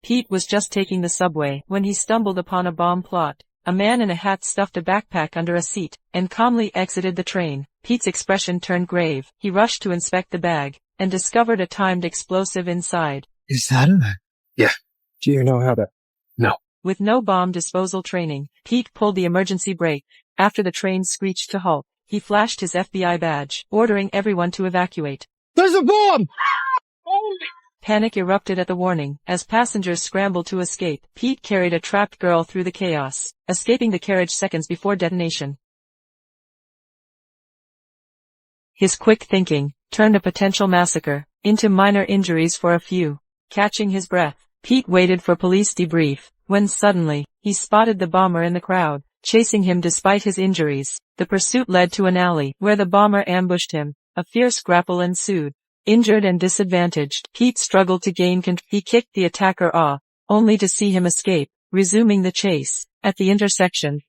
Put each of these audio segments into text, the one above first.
Pete was just taking the subway when he stumbled upon a bomb plot. A man in a hat stuffed a backpack under a seat and calmly exited the train. Pete's expression turned grave. He rushed to inspect the bag and discovered a timed explosive inside. Is that it? Yeah. Do you know how to? No. With no bomb disposal training, Pete pulled the emergency brake. After the train screeched to halt, he flashed his FBI badge, ordering everyone to evacuate. There's a bomb! Panic erupted at the warning. As passengers scrambled to escape, Pete carried a trapped girl through the chaos, escaping the carriage seconds before detonation. His quick thinking turned a potential massacre into minor injuries for a few. Catching his breath, Pete waited for police debrief, when suddenly, he spotted the bomber in the crowd, chasing him despite his injuries. The pursuit led to an alley, where the bomber ambushed him. A fierce grapple ensued. Injured and disadvantaged, Pete struggled to gain control. He kicked the attacker off, only to see him escape, resuming the chase. At the intersection,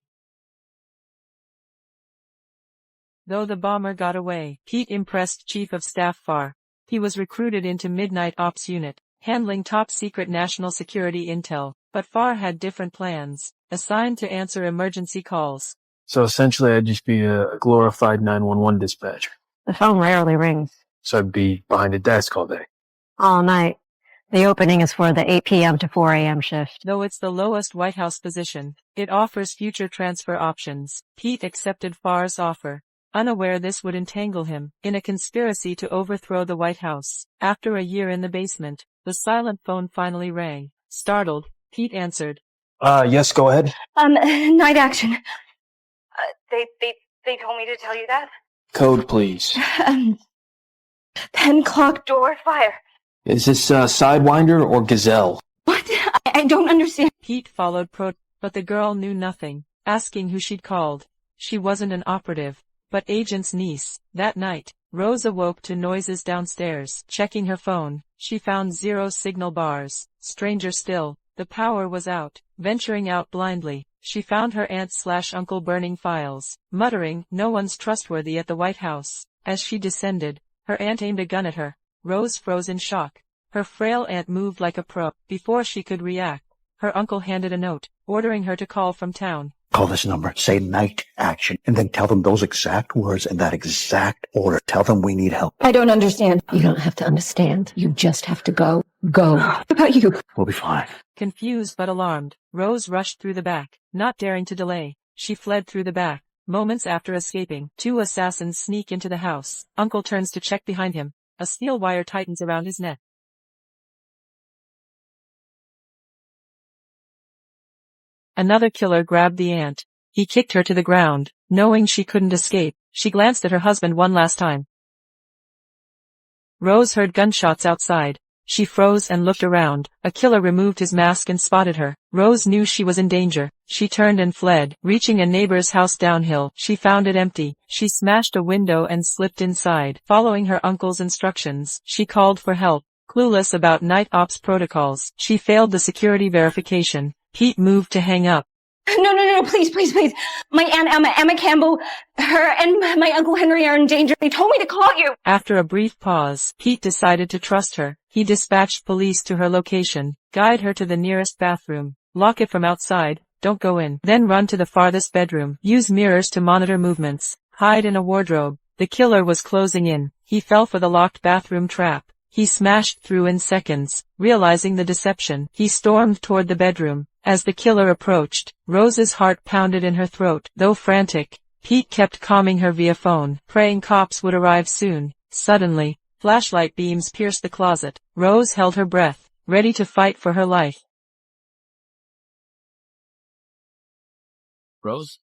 though the bomber got away, Pete impressed Chief of Staff Farr. He was recruited into Midnight Ops Unit, handling top-secret national security intel, but Farr had different plans, assigned to answer emergency calls. So essentially I'd just be a glorified 911 dispatcher. The phone rarely rings. So I'd be behind a desk all day. All night. The opening is for the 8 p.m. to 4 a.m. shift. Though it's the lowest White House position, it offers future transfer options. Pete accepted Farr's offer, unaware this would entangle him in a conspiracy to overthrow the White House. After a year in the basement, the silent phone finally rang. Startled, Pete answered. Yes, go ahead. Night action. They told me to tell you that. Code, please. 10 o'clock door fire. Is this, Sidewinder or Gazelle? What? I don't understand. Pete followed but the girl knew nothing, asking who she'd called. She wasn't an operative, but agent's niece. That night, Rose awoke to noises downstairs. Checking her phone, she found 0 signal bars. Stranger still, the power was out. Venturing out blindly, she found her aunt/uncle burning files, muttering, "No one's trustworthy at the White House." As she descended, her aunt aimed a gun at her. Rose froze in shock. Her frail aunt moved like a pro. Before she could react, her uncle handed a note, ordering her to call from town. Call this number, say night action, and then tell them those exact words in that exact order. Tell them we need help. I don't understand. You don't have to understand. You just have to go. Go. What about you? We'll be fine. Confused but alarmed, Rose rushed through the back. Not daring to delay, she fled through the back. Moments after escaping, 2 assassins sneak into the house. Uncle turns to check behind him. A steel wire tightens around his neck. Another killer grabbed the aunt. He kicked her to the ground. Knowing she couldn't escape, she glanced at her husband one last time. Rose heard gunshots outside. She froze and looked around. A killer removed his mask and spotted her. Rose knew she was in danger. She turned and fled. Reaching a neighbor's house downhill, she found it empty. She smashed a window and slipped inside. Following her uncle's instructions, she called for help. Clueless about night ops protocols, she failed the security verification. Pete moved to hang up. No, please. My Aunt Emma Campbell, her and my Uncle Henry are in danger. They told me to call you. After a brief pause, Pete decided to trust her. He dispatched police to her location, guide her to the nearest bathroom, lock it from outside, don't go in, then run to the farthest bedroom, use mirrors to monitor movements, hide in a wardrobe. The killer was closing in. He fell for the locked bathroom trap. He smashed through in seconds. Realizing the deception, he stormed toward the bedroom. As the killer approached, Rose's heart pounded in her throat. Though frantic, Pete kept calming her via phone, praying cops would arrive soon. Suddenly, flashlight beams pierced the closet. Rose held her breath, ready to fight for her life. Rose?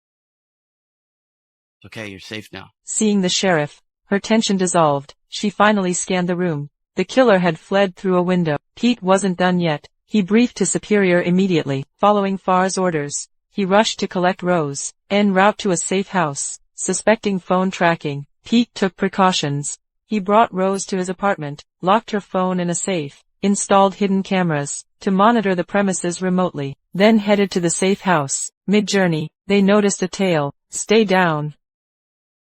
It's okay, you're safe now. Seeing the sheriff, her tension dissolved. She finally scanned the room. The killer had fled through a window. Pete wasn't done yet. He briefed his superior immediately. Following Farr's orders, he rushed to collect Rose, en route to a safe house. Suspecting phone tracking, Pete took precautions. He brought Rose to his apartment, locked her phone in a safe, installed hidden cameras to monitor the premises remotely, then headed to the safe house. Mid-journey, they noticed a tail. "Stay down,"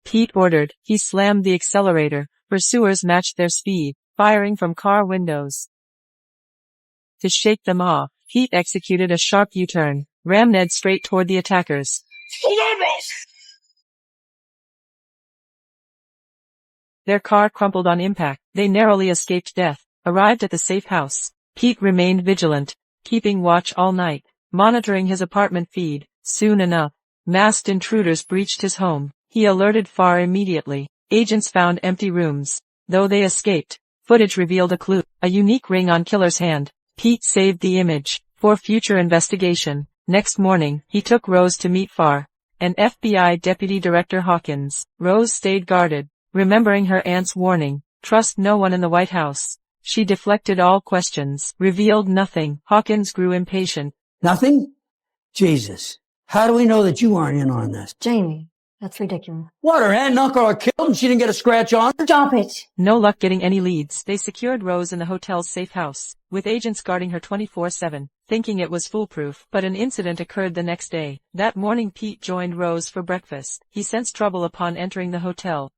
Pete ordered. He slammed the accelerator. Pursuers matched their speed, firing from car windows to shake them off. Pete executed a sharp U-turn, rammed Ned straight toward the attackers. Hold on, Rose! Their car crumpled on impact. They narrowly escaped death. Arrived at the safe house. Pete remained vigilant, keeping watch all night, monitoring his apartment feed. Soon enough, masked intruders breached his home. He alerted FAR immediately. Agents found empty rooms. Though they escaped, footage revealed a clue, a unique ring on killer's hand. Pete saved the image for future investigation. Next morning, he took Rose to meet FAR and FBI Deputy Director Hawkins. Rose stayed guarded, remembering her aunt's warning, trust no one in the White House. She deflected all questions, revealed nothing. Hawkins grew impatient. Nothing? Jesus. How do we know that you aren't in on this? Jamie, that's ridiculous. What, her aunt and uncle are killed and she didn't get a scratch on her? Stop it. No luck getting any leads. They secured Rose in the hotel's safe house, with agents guarding her 24/7, thinking it was foolproof. But an incident occurred the next day. That morning Pete joined Rose for breakfast. He sensed trouble upon entering the hotel.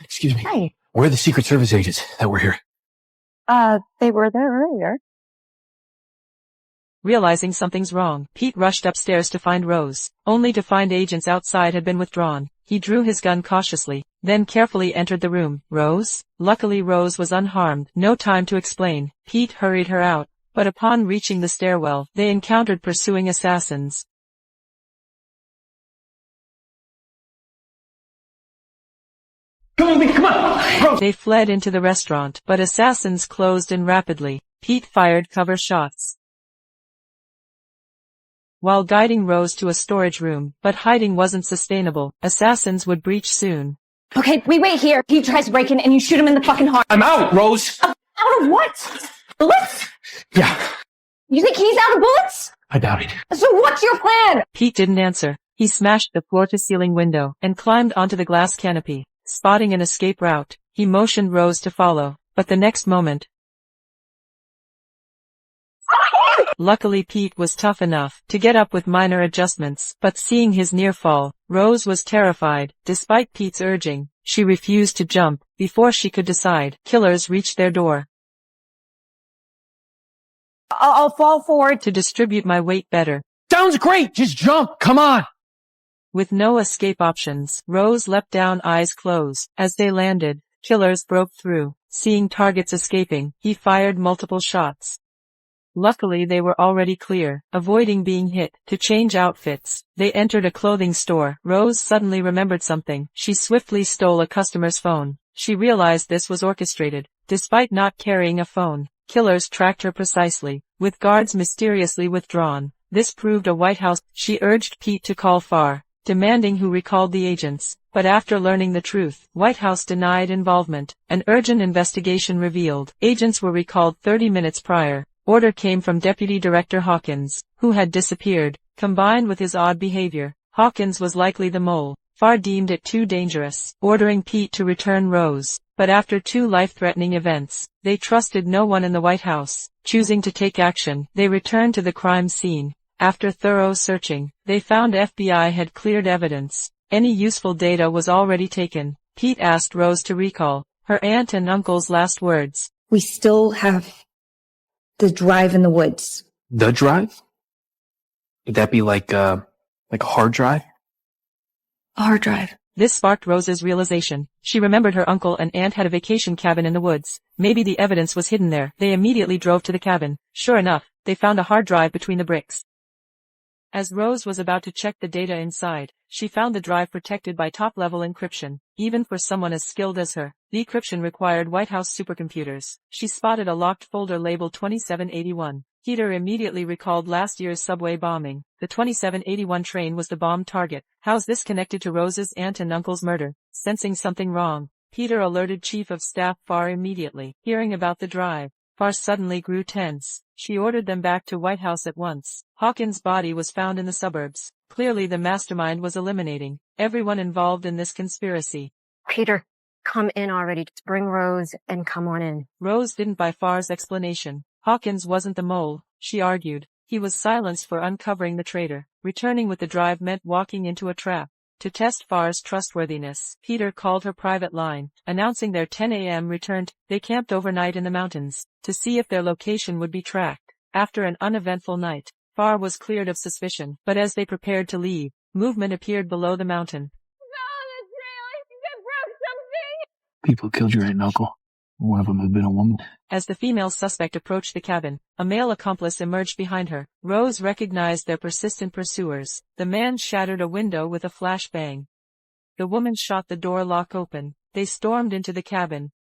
Excuse me. Hi. Where are the Secret Service agents that were here? They were there earlier. Realizing something's wrong, Pete rushed upstairs to find Rose, only to find agents outside had been withdrawn. He drew his gun cautiously, then carefully entered the room. Rose? Luckily Rose was unharmed. No time to explain. Pete hurried her out, but upon reaching the stairwell, they encountered pursuing assassins. Come on, come on! Rose! They fled into the restaurant, but assassins closed in rapidly. Pete fired cover shots while guiding Rose to a storage room, but hiding wasn't sustainable. Assassins would breach soon. Okay, we wait here. He tries to break in and you shoot him in the fucking heart. I'm out, Rose! Out of what? Bullets? Yeah, You think he's out of bullets? I doubt it. So what's your plan? Pete didn't answer. He smashed the floor-to-ceiling window and climbed onto the glass canopy. Spotting an escape route, he motioned Rose to follow, but the next moment, luckily Pete was tough enough to get up with minor adjustments, but seeing his near fall, Rose was terrified. Despite Pete's urging, she refused to jump. Before she could decide, killers reached their door. I'll fall forward. To distribute my weight better. Sounds great! Just jump! Come on! With no escape options, Rose leapt down, eyes closed. As they landed, killers broke through. Seeing targets escaping, he fired multiple shots. Luckily they were already clear, avoiding being hit. To change outfits, they entered a clothing store. Rose suddenly remembered something. She swiftly stole a customer's phone. She realized this was orchestrated. Despite not carrying a phone, killers tracked her precisely, with guards mysteriously withdrawn. This proved a White House. She urged Pete to call FAR, demanding who recalled the agents. But after learning the truth, White House denied involvement. An urgent investigation revealed agents were recalled 30 minutes prior. Order came from Deputy Director Hawkins, who had disappeared. Combined with his odd behavior, Hawkins was likely the mole. FAR deemed it too dangerous, ordering Pete to return Rose. But after two life-threatening events, they trusted no one in the White House. Choosing to take action, they returned to the crime scene. After thorough searching, they found FBI had cleared evidence. Any useful data was already taken. Pete asked Rose to recall her aunt and uncle's last words. We still have the drive in the woods. The drive? Would that be like a hard drive? A hard drive. This sparked Rose's realization. She remembered her uncle and aunt had a vacation cabin in the woods. Maybe the evidence was hidden there. They immediately drove to the cabin. Sure enough, they found a hard drive between the bricks. As Rose was about to check the data inside, she found the drive protected by top-level encryption. Even for someone as skilled as her, the encryption required White House supercomputers. She spotted a locked folder labeled 2781. Peter immediately recalled last year's subway bombing. The 2781 train was the bomb target. How's this connected to Rose's aunt and uncle's murder? Sensing something wrong, Peter alerted Chief of Staff FAR immediately. Hearing about the drive, FAR suddenly grew tense. She ordered them back to White House at once. Hawkins' body was found in the suburbs. Clearly the mastermind was eliminating everyone involved in this conspiracy. Peter, come in already. Just bring Rose and come on in. Rose didn't buy FAR's explanation. Hawkins wasn't the mole, she argued. He was silenced for uncovering the traitor. Returning with the drive meant walking into a trap. To test FAR's trustworthiness, Peter called her private line, announcing their 10 a.m. return. They camped overnight in the mountains, to see if their location would be tracked. After an uneventful night, Farr was cleared of suspicion, but as they prepared to leave, movement appeared below the mountain. People killed your aunt and uncle. One of them had been a woman. As the female suspect approached the cabin, a male accomplice emerged behind her. Rose recognized their persistent pursuers. The man shattered a window with a flash bang. The woman shot the door lock open. They stormed into the cabin.